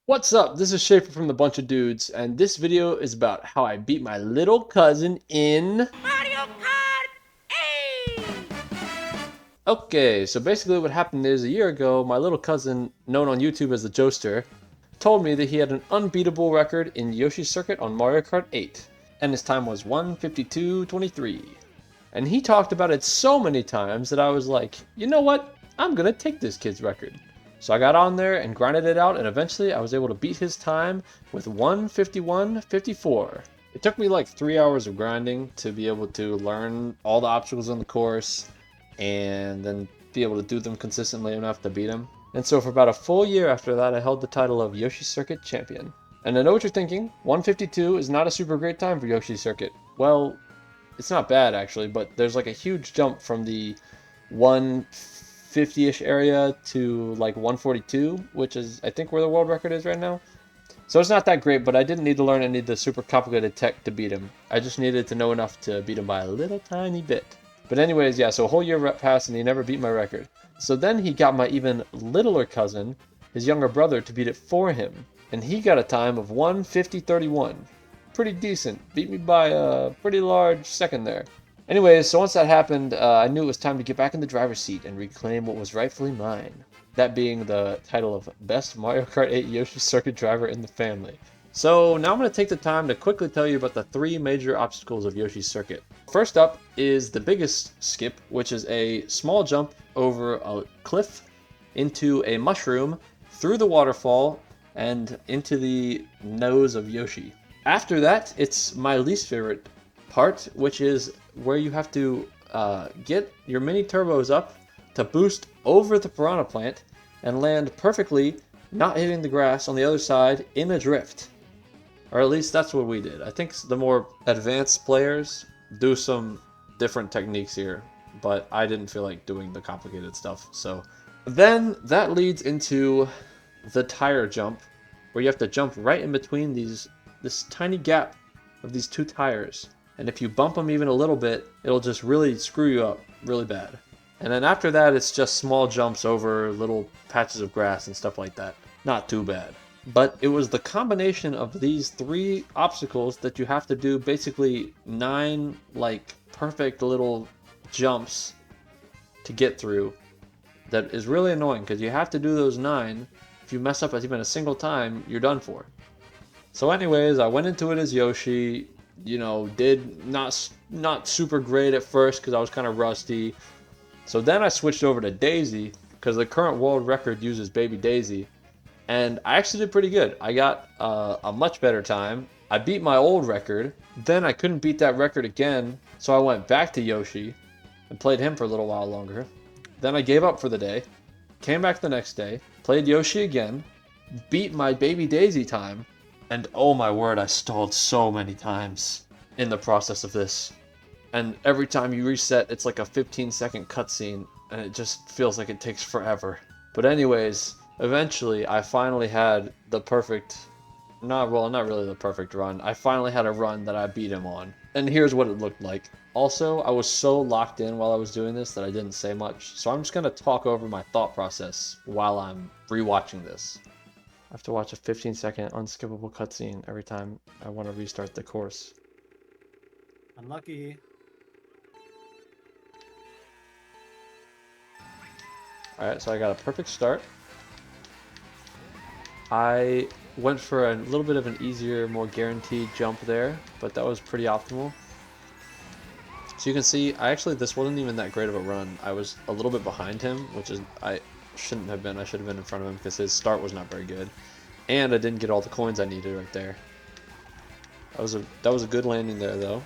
What's up? This is Schaefer from the Bunch of Dudes, and this video is about how I beat my little cousin in... Mario Kart 8! Okay, so basically what happened is a year ago, my little cousin, known on YouTube as the Joester, told me that he had an unbeatable record in Yoshi's Circuit on Mario Kart 8, and his time was 1:52:23. And he talked about it so many times that I was like, you know what? I'm gonna take this kid's record. So I got on there and grinded it out, and eventually I was able to beat his time with 1:51:54. It took me like 3 hours of grinding to be able to learn all the obstacles on the course and then be able to do them consistently enough to beat him. And so for about a full year after that, I held the title of Yoshi Circuit Champion. And I know what you're thinking, 152 is not a super great time for Yoshi Circuit. Well, it's not bad actually, but there's like a huge jump from the 150-ish area to like 142, which is I think where the world record is right now. So it's not that great, but I didn't need to learn any of the super complicated tech to beat him. I just needed to know enough to beat him by a little tiny bit. But anyways, yeah, so a whole year passed and he never beat my record. So then he got my even littler cousin, his younger brother, to beat it for him. And he got a time of 1:50:31. Pretty decent. Beat me by a pretty large second there. Anyways, so once that happened, I knew it was time to get back in the driver's seat and reclaim what was rightfully mine. That being the title of Best Mario Kart 8 Yoshi Circuit Driver in the family. So now I'm going to take the time to quickly tell you about the three major obstacles of Yoshi's Circuit. First up is the biggest skip, which is a small jump over a cliff into a mushroom, through the waterfall, and into the nose of Yoshi. After that, it's my least favorite part, which is where you have to get your mini turbos up to boost over the piranha plant and land perfectly, not hitting the grass on the other side in a drift. Or at least that's what we did. I think the more advanced players do some different techniques here, but I didn't feel like doing the complicated stuff. So then that leads into the tire jump, where you have to jump right in between this tiny gap of these two tires. And if you bump them even a little bit, it'll just really screw you up really bad. And then after that, it's just small jumps over little patches of grass and stuff like that. Not too bad. But it was the combination of these three obstacles that you have to do basically 9 like perfect little jumps to get through that is really annoying, because you have to do those 9. If you mess up even a single time, you're done for. So anyways, I went into it as Yoshi, did not super great at first because I was kind of rusty. So then I switched over to Daisy because the current world record uses Baby Daisy, and I actually did pretty good. I got a much better time. I beat my old record. Then I couldn't beat that record again, so I went back to Yoshi and played him for a little while longer. Then I gave up for the day, came back the next day, played Yoshi again, beat my Baby Daisy time, and oh my word, I stalled so many times in the process of this. And every time you reset, it's like a 15-second cutscene, and it just feels like it takes forever. But anyways, eventually I finally had the perfect, not really the perfect run. I finally had a run that I beat him on. And here's what it looked like. Also, I was so locked in while I was doing this that I didn't say much, so I'm just going to talk over my thought process while I'm rewatching this. I have to watch a 15-second unskippable cutscene every time I want to restart the course. Unlucky. Alright, so I got a perfect start. I went for a little bit of an easier, more guaranteed jump there, but that was pretty optimal. So you can see, this wasn't even that great of a run. I was a little bit behind him, which is, I shouldn't have been. I should have been in front of him because his start was not very good. And I didn't get all the coins I needed right there. That was a good landing there, though.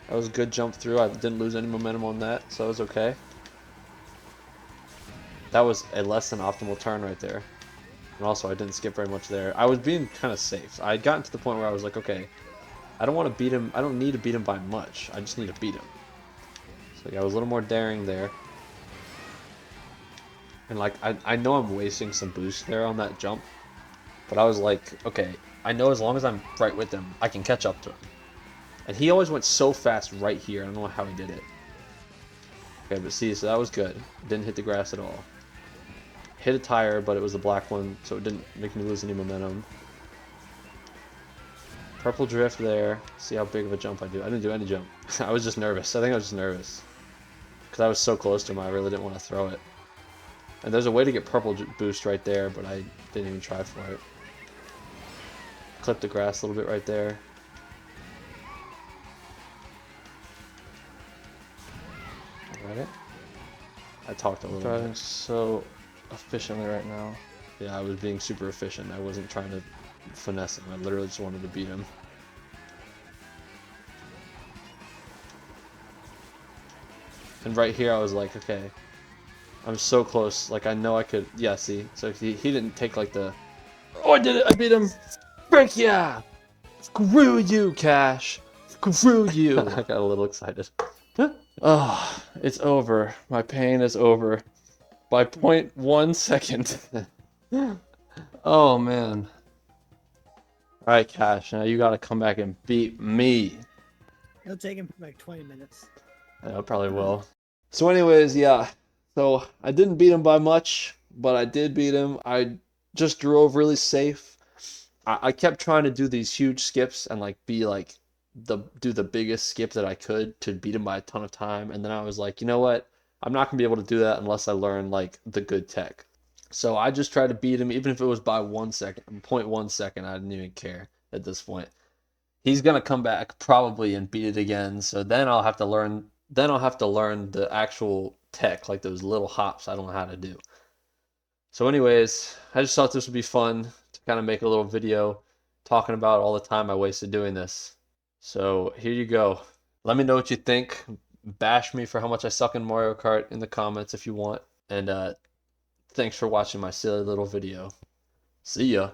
That was a good jump through. I didn't lose any momentum on that, so it was okay. That was a less than optimal turn right there. And also, I didn't skip very much there. I was being kind of safe. I had gotten to the point where I was like, okay, I don't want to beat him. I don't need to beat him by much. I just need to beat him. So yeah, I was a little more daring there. And like, I know I'm wasting some boost there on that jump. But I was like, okay, I know as long as I'm right with him, I can catch up to him. And he always went so fast right here. I don't know how he did it. Okay, but see, so that was good. Didn't hit the grass at all. hit a tire, but it was the black one, so it didn't make me lose any momentum. Purple drift there. See how big of a jump I do. I didn't do any jump. I was just nervous. I think I was just nervous. Because I was so close to him, I really didn't want to throw it. And there's a way to get purple boost right there, but I didn't even try for it. Clip the grass a little bit right there. Alright. I talked a little Driving bit. so efficiently right now. Yeah, I was being super efficient. I wasn't trying to finesse him. I literally just wanted to beat him. And right here I was like, okay, I'm so close. Like, I know I could. Yeah, see? So he didn't take like the. Oh, I did it! I beat him! Frick yeah! Screw you, Cash! Screw you! I got a little excited. Oh, it's over. My pain is over. By 0.1 second. Oh, man. Alright, Cash, now you gotta come back and beat me. It'll take him like 20 minutes. I probably will. So anyways, yeah. So I didn't beat him by much, but I did beat him. I just drove really safe. I kept trying to do these huge skips and like be like do the biggest skip that I could to beat him by a ton of time. And then I was like, you know what? I'm not gonna be able to do that unless I learn like the good tech. So I just tried to beat him, even if it was by 1 second, 0.1 second. I didn't even care at this point. He's gonna come back probably and beat it again. So then I'll have to learn. Then I'll have to learn the actual tech, like those little hops I don't know how to do. So anyways, I just thought this would be fun to kind of make a little video talking about all the time I wasted doing this. So here you go. Let me know what you think. Bash me for how much I suck in Mario Kart in the comments if you want. And thanks for watching my silly little video. See ya.